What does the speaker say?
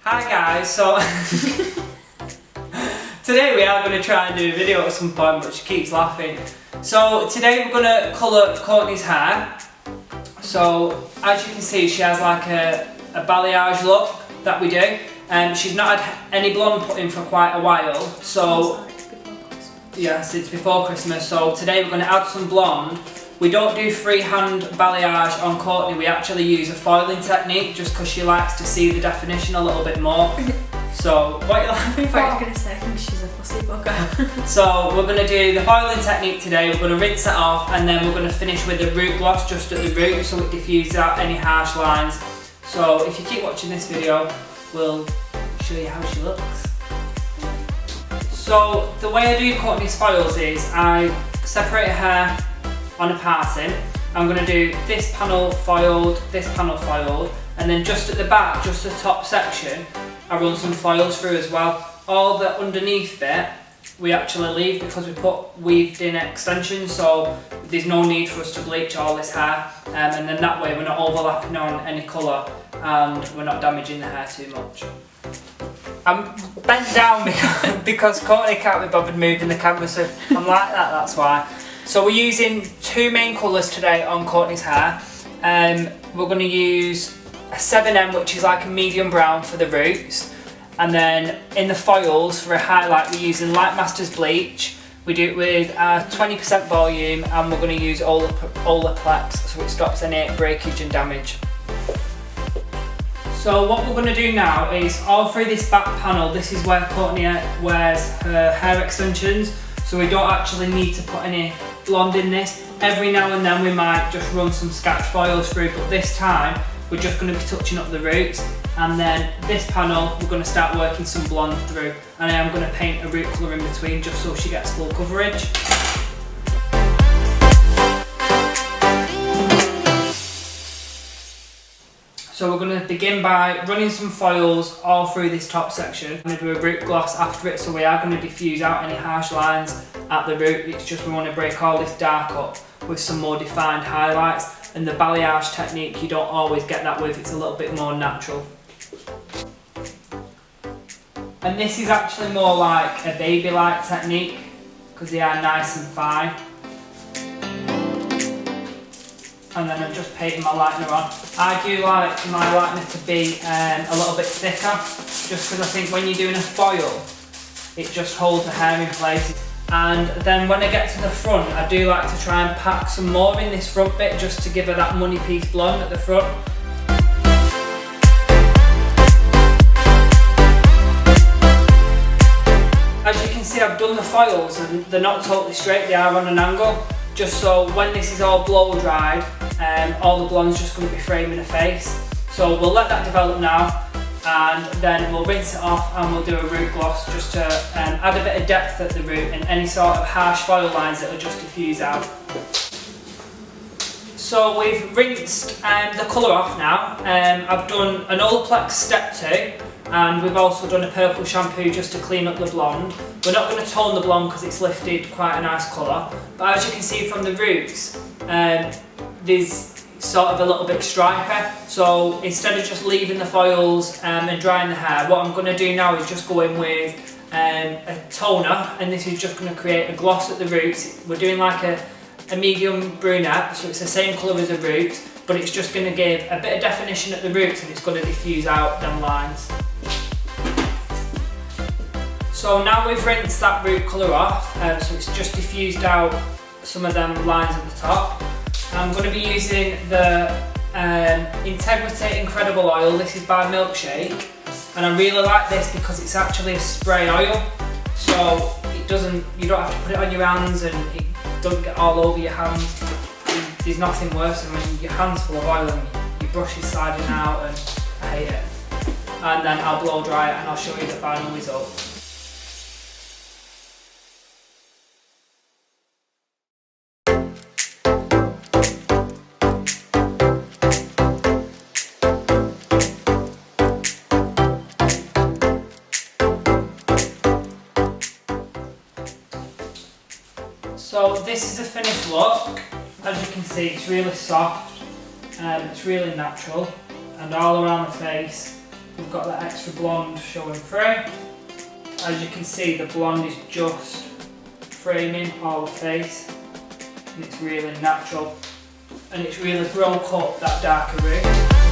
Hi guys, so today we are going to try and do a video at some point, but she keeps laughing. So today we're going to colour Courtney's hair. So as you can see, she has like a balayage look that we do. She's not had any blonde put in for quite a while, so yes, it's before Christmas. So today we're going to add some blonde. We don't do freehand balayage on Courtney, we actually use a foiling technique just because she likes to see the definition a little bit more. So, what are you laughing for? I was going to say, I think she's a fussy bugger. So, we're going to do the foiling technique today, we're going to rinse it off and then we're going to finish with the root gloss just at the root so it diffuses out any harsh lines. So, if you keep watching this video, we'll show you how she looks. So, the way I do Courtney's foils is I separate her hair on a parting. I'm going to do this panel foiled, and then just at the back, just the top section, I run some foils through as well. All the underneath bit we actually leave because we put weaved in extensions, so there's no need for us to bleach all this hair, and then that way we're not overlapping on any colour and we're not damaging the hair too much. I'm bent down because Courtney can't be bothered moving the camera, so I'm like that, that's why. So we're using two main colours today on Courtney's hair. We're going to use a 7M, which is like a medium brown for the roots. And then in the foils for a highlight, we're using Light Masters bleach. We do it with 20% volume, and we're going to use Olaplex so it stops any breakage and damage. So what we're going to do now is all through this back panel, this is where Courtney wears her hair extensions. So we don't actually need to put any blonde in this. Every now and then we might just run some sketch foils through, but this time we're just going to be touching up the roots, and then this panel we're going to start working some blonde through, and I am going to paint a root colour in between just so she gets full coverage. So we're going to begin by running some foils all through this top section. I'm going to do a root gloss after it, so we are going to diffuse out any harsh lines at the root. It's just we want to break all this dark up with some more defined highlights. And the balayage technique, you don't always get that with, it's a little bit more natural. And this is actually more like a baby-like technique because they are nice and fine. And then I'm just painting my lightener on. I do like my lightener to be a little bit thicker, just because I think when you're doing a foil, it just holds the hair in place. And then when I get to the front, I do like to try and pack some more in this front bit, just to give her that money piece blonde at the front. As you can see, I've done the foils and they're not totally straight, they are on an angle. Just so when this is all blow dried, all the blonde's just going to be framing her face. So we'll let that develop now, and then we'll rinse it off and we'll do a root gloss just to add a bit of depth at the root and any sort of harsh foil lines that will just diffuse out. So we've rinsed the colour off now. I've done an Olaplex step 2, and we've also done a purple shampoo just to clean up the blonde. We're not going to tone the blonde because it's lifted quite a nice colour, but as you can see from the roots, there's sort of a little bit striper. So instead of just leaving the foils and drying the hair, what I'm going to do now is just go in with a toner, and this is just going to create a gloss at the roots. We're doing like a medium brunette, so it's the same colour as the roots, but it's just going to give a bit of definition at the roots and it's going to diffuse out them lines. So now we've rinsed that root colour off, so it's just diffused out some of them lines at the top. I'm going to be using the Integrity Incredible Oil. This is by Milkshake, and I really like this because it's actually a spray oil, so you don't have to put it on your hands and it doesn't get all over your hands. There's nothing worse than when your hand's full of oil and your brush is sliding out, and I hate it. And then I'll blow dry it and I'll show you the final result. So this is the finished look. As you can see, it's really soft, it's really natural, and all around the face we've got that extra blonde showing through. As you can see, the blonde is just framing our face, and it's really natural, and it's really broke up that darker root.